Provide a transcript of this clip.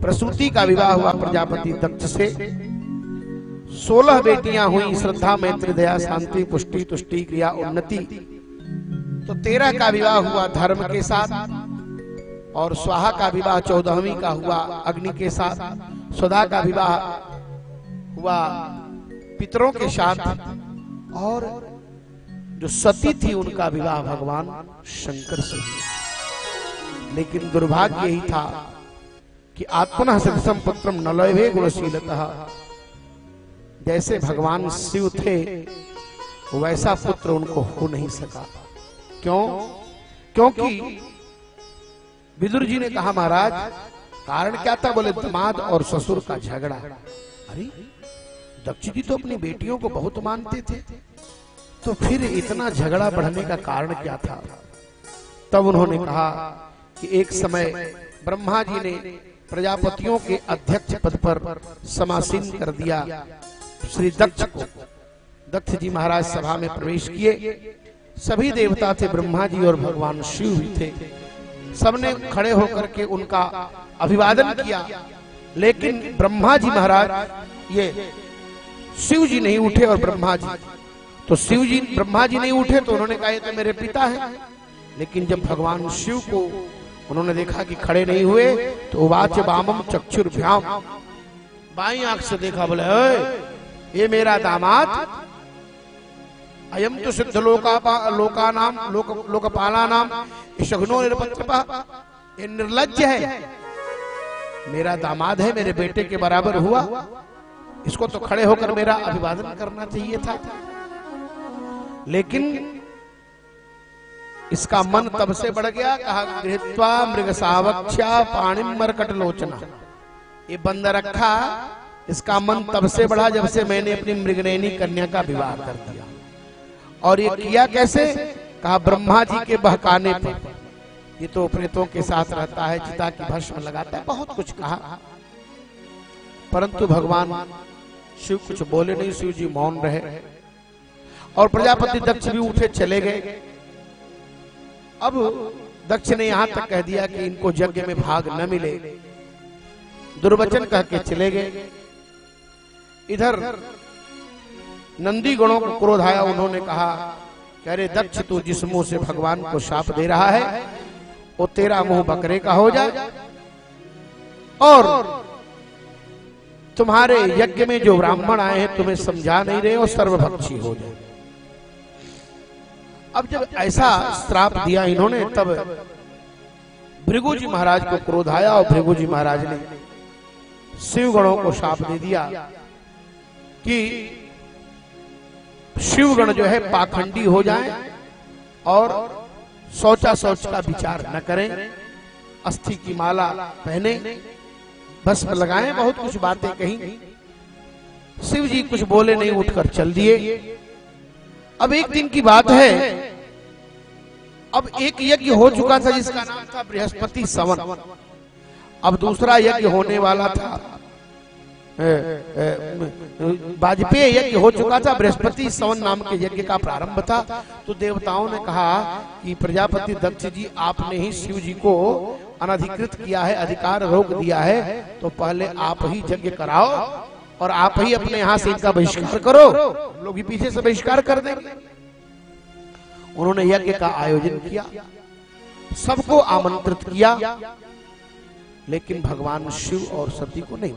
प्रसूति का विवाह हुआ प्रजापति दक्ष से। 16 बेटियां हुई, श्रद्धा मैत्री दया शांति पुष्टि तुष्टि क्रिया उन्नति। तो 13 का विवाह हुआ धर्म के साथ, और स्वाहा का विवाह 14वीं का हुआ अग्नि के साथ। सुधा का विवाह हुआ पितरों के साथ, और जो सती थी उनका विवाह भगवान शंकर से। लेकिन दुर्भाग्य यही था कि आत्मनः सदसम पुत्रम न लभे गुणशीलतः। जैसे भगवान शिव थे वैसा पुत्र उनको हो नहीं सका। क्यों? क्योंकि विदुर जी ने कहा महाराज कारण क्या था? बोले दामाद और ससुर का झगड़ा। अरे दक्ष जी तो अपनी बेटियों को बहुत मानते थे, तो फिर इतना झगड़ा बढ़ने का कारण क्या था? तब उन्होंने कहा कि एक समय ब्रह्मा जी ने प्रजापतियों के अध्यक्ष पद पर समासीन कर दिया श्री दक्ष को। दक्ष जी महाराज सभा में प्रवेश किए। सभी देवता थे, ब्रह्मा जी और भगवान शिव भी थे। सबने खड़े होकर के उनका अभिवादन किया, लेकिन ब्रह्मा जी महाराज ये शिव जी नहीं उठे और ब्रह्मा जी, तो शिव जी ब्रह्मा जी नहीं उठे तो उन्होंने कहा ये तो मेरे पिता हैं। लेकिन जब भगवान शिव को उन्होंने देखा कि खड़े नहीं हुए तो उवाच वामम चक्षुर्भ्याम, बाईं आंख से देखा, बोले ये मेरा दामाद, अयम तो सिद्ध लोकपाला नाम शगुनो निरपत्रपः, ये निर्लज्ज है, मेरा दामाद है, मेरे बेटे के बराबर हुआ, इसको तो खड़े होकर मेरा अभिवादन करना चाहिए था। लेकिन इसका मन तब से बढ़ गया। कहा गृहीत्वा मृग सावक्ष्या पाणिम मरकट लोचना, ये बंद रखा। इसका मन तब से बढ़ा जब से मैंने अपनी मृगनयनी कन्या का विवाह कर दिया। और ये किया कैसे? कहा ब्रह्मा जी के बहकाने पर। ये तो प्रेतों के साथ रहता है, चिता की भस्म लगाता है, बहुत कुछ कहा, परंतु भगवान शिव कुछ बोले नहीं। शिव जी मौन रहे और प्रजापति दक्ष भी उठे चले गए। अब दक्ष ने यहां तक कह दिया कि इनको यज्ञ में भाग न मिले, दुर्वचन कह के चले गए। इधर नंदी गणों को क्रोध आया। उन्होंने कहा कि अरे दक्ष, तू जिस मुंह से भगवान को शाप दे रहा है वो तेरा मुंह बकरे का हो जाए, और तुम्हारे यज्ञ में जो ब्राह्मण आए हैं तुम्हें समझा नहीं रहे और सर्वभक्षी हो जाए। अब जब ऐसा श्राप दिया इन्होंने, तब भृगु जी महाराज को क्रोध आया और भृगु जी महाराज ने शिवगणों को शाप दे दिया कि शिवगण जो है पाखंडी हो जाएं और शौचा शौच का विचार न करें, अस्थि की माला पहने, भस्म लगाएं, बहुत कुछ बातें कही। शिव जी कुछ बोले नहीं, उठकर चल दिए। अब एक दिन की बात है, अब एक यज्ञ हो चुका था जिसका नाम था बृहस्पति सवन। अब दूसरा यज्ञ होने वाला था, वाजपेयी यज्ञ हो चुका था, बृहस्पति सवन नाम के यज्ञ का प्रारंभ था। तो देवताओं ने कहा कि प्रजापति दक्ष जी, आपने ही शिव जी को अनधिकृत किया है, अधिकार रोक दिया है, तो पहले आप ही यज्ञ कराओ और आप ही अपने यहां से इनका बहिष्कार करो, हम लोग भी पीछे से बहिष्कार कर देंगे। उन्होंने यज्ञ का आयोजन किया, सबको आमंत्रित किया, लेकिन भगवान शिव और सती को नहीं।